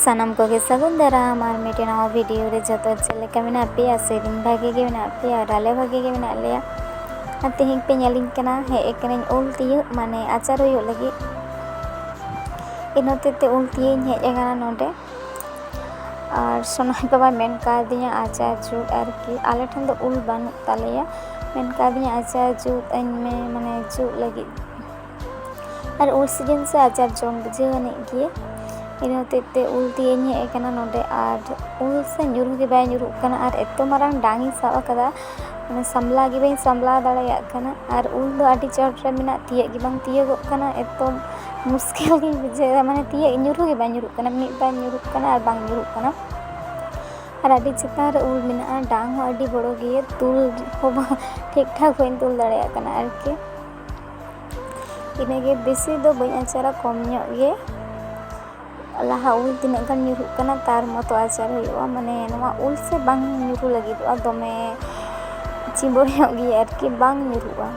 सानम को सगुन दाराम और मिट्टी नवा वीडियो रे जो चलेका मेना पे सेरिंग भागे के मेना पे और आले भागे के मेना लेया तेहिं पे नेलिंग कना हे कने उल तिय माने आचार हो लगी इनोते ते उल तिय हे एगाना नोडे और सोनाई बाबा मेन का दिया आचार जुट आरकी आले ठन दो उल बानु तालेया मेन का दिया आचार जुट अन में माने जुट लगी और उल सीजन से आचार जोम बुझे ने गिए इनोते उल तिय हे कना नोडे और उल से nyuruh ge bay nyuruh kana और एतो मारांग डांगी साब कदा माने सामला गे बाई सामला दाड़ाया kana और उल दो आटी चोट रे मेना तिय गे बांग तिय गो kana एतो मुश्किल गे बुझे माने तिय nyuruh ge bay nyuruh kana मिद बाय nyuruh kana और बांग nyuruh kana और आटी चिता रे उल मेना डांग हो आटी बड़ो गे तुल हो ठीक ठाक होइन तुल दाड़ाया kana आरके इनेगे बेसी दो बई आचारा कम ᱧᱚᱜ गे लाहा उल तीना गान nyuruh kana तार मतो आचार हुआ माने नवा उल से बांग nyuruh लगिदोआ दमे चिंबोर ᱧᱚᱜ गे आरकी बांग nyuruhआ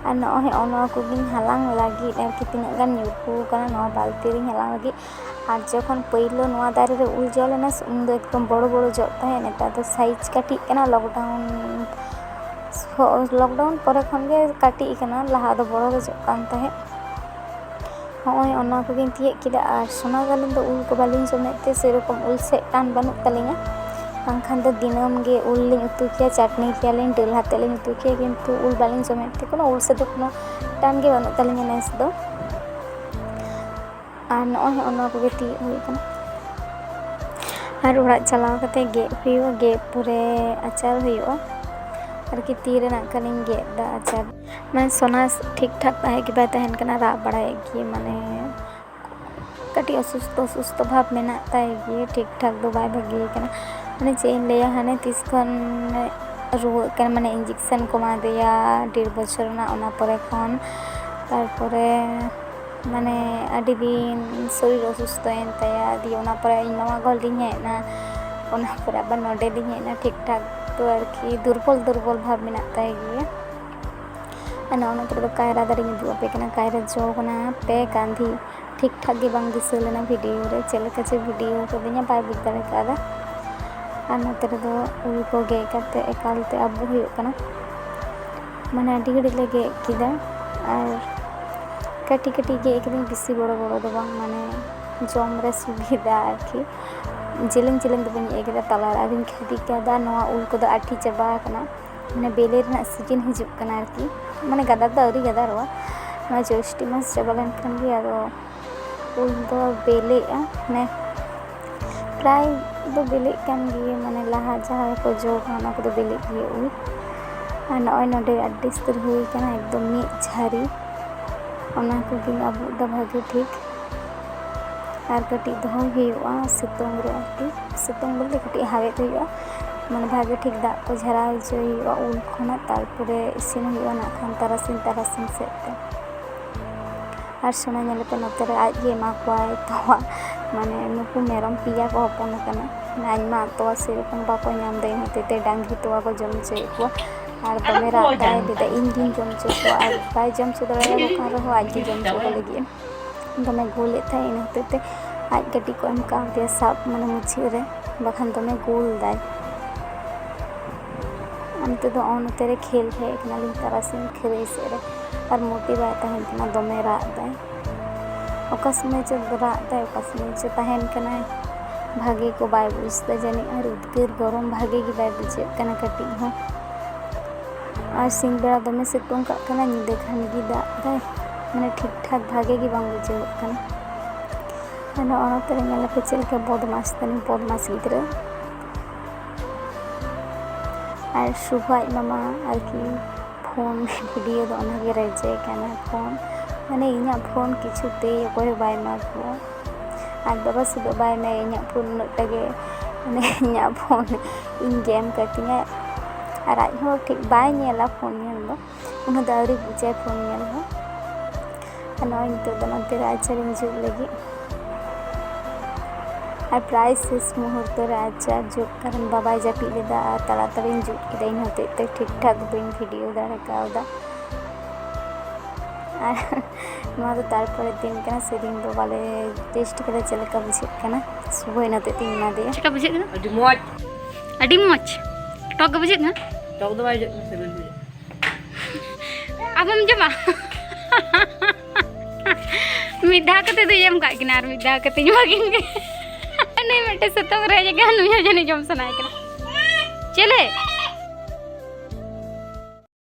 और नोहे ओनो को गिन हालांग लागिद आरकी तीना गान nyuruh kana नवा बाल्टी रे हालांग लगी और जखन पहिलो नवा दारे रे उल जो लेना उन दो एकदम बड़ो बड़ो जो ताहे नेता तो साइज काटी kana लॉकडाउन परे खन गे काटी kana लाहा दो बड़ो जो कान ताहे होय ओना को गिन तिये किदा और सोना गालिन दो उल को बालिन जमेते सेरकम उल से टान बानु तलिंगा बांखान दो दिनम गे उल लिन उतु किया चटनी किया लिन डेल हाते लिन उतु किया किंतु उल बालिन जमेते कोनो उल से दो कोनो टान गे बानु तलिंगा नेस दो और नोय ओना को गे तिये हुई कना और ओड़ा चलाव कते गे हुईवा गे पुरे आचार हुईवा आरकी तीरे ना कलिंग गे दा आचार माने सोना ठीक ठाक ताहे कि बाय तहन कना रा बड़ाए कि माने कटी असुस्थ भाव मेना ताए कि ठीक ठाक दो बाय भागी कना माने चेन लेया हाने तिस खन रुआ कना माने इंजेक्शन को मा देया 1.5 बछर ना ओना परे खन तारपरे माने आदि दिन शरीर असुस्थ एन ताया दि ओना परे नवा गल दिन हेना ओना परे अब नोडे दिन हेना ठीक ठाक तो आरकी दुर्बल भाव मेना ताए गिया ana ona pore kaira dari ngi duape kana kaira jo kana pe gandhi ठीक ठाक गे बांग दिस लेना वीडियो रे चलका चे वीडियो को दिया बाय बुझ दाड़े कादा और नते रे दो उल को गे काते एकालते अबु हुयो कना माने आडी गडी ले गे किदा और कटी कटी गे एकदम बिसी बड़ो बड़ो दो बांग माने जम रे सुविधा आरकी जिलिंग जिलिंग दो बनी एगदा तलार आदिन खदी कादा नवा उल को दो आठी चबा कना माने बेले रना सीजन हिजुक कना आरकी माने गदा दा अरी गदा रवा ना ज्येष्ठी मास चबा लेन खन गे आदो उल दो बेले माने प्राय दो बेले कान गे माने लाहा जहाँ को जो खाना को दो बेले गे उल और नय नोडे अडिस्तर हुई कना एकदम मी झारी ओना को गिन अबु दा भागे ठीक और कटी दो हुआ सितुंग रे आरकी सितुंग बोलते कटी हावे हुआ माने भागे ठीक दा को झरा जो हुआ उल खना तारपरे इसिन हुआ ना खान तारासिन सेते और सोना नेले पे नते रे आज ये मा कोय तोवा माने नुकु मेरम पिया को हपन कना नाइन मा तोवा सेरकम बाको नाम दे होते ते डांगी तोवा को जम चे को और दमेरा दाय दे इंजिन जम चे को और बाय जम चे दरे को कर हो आज जम चे को लगी दमे गोले था इन होते ते आज गटी को एम का दे सब माने मुछी रे बखन दमे गोल दाय अंत दो ऑन तेरे खेल है एक नाली तारासिन खेले से रे और मोटी बात तहन कना दमे रात दाय ओका समय च रात दाय ओका समय च तहन कना भागे को बाय बुझते जानी और उदगर गरम भागे की बाय बुझे कना कटी हो और सिंग बेड़ा दमे सितुंग का कना निदे खान गी दा दाय माने ठीक ठाक भागे की बांग बुझे कना ana ona tere ngala pe चलके बदमाश गिद्रा और सुबह मामा आरकी फोन वीडियो दो ओना गे रेजे कना फोन माने इना फोन किछु ते कोई बाय मा को आज बाबा से बाय में इना फोन नटगे माने इना फोन इन गेम कतिया और आज हो ठीक बाय नेला फोन नेल दो उन दावरी बुझे फोन नेल हो ana इंतो दो नते आचार जो लगी और प्राय शेष मुहूर्त आचार जो कारण बाबा जापी लेदा ताड़ाताड़ी जुट किदा इन होते ठीक ठाक बी वीडियो दाड़े कावदा और नवा दो तारपरे दिन कना से दिन दो वाले टेस्ट कदा चलका बुझे कना सुबह नते तीन ना दे चका बुझे कना अडी मोच टॉक बुझे ना टॉक दो बाय अब हम जमा मिधा कते दो यम का किनार मिधा कते जमागिन के नहीं बेटे सतम रह जगह नु जने जम सनाय कना चले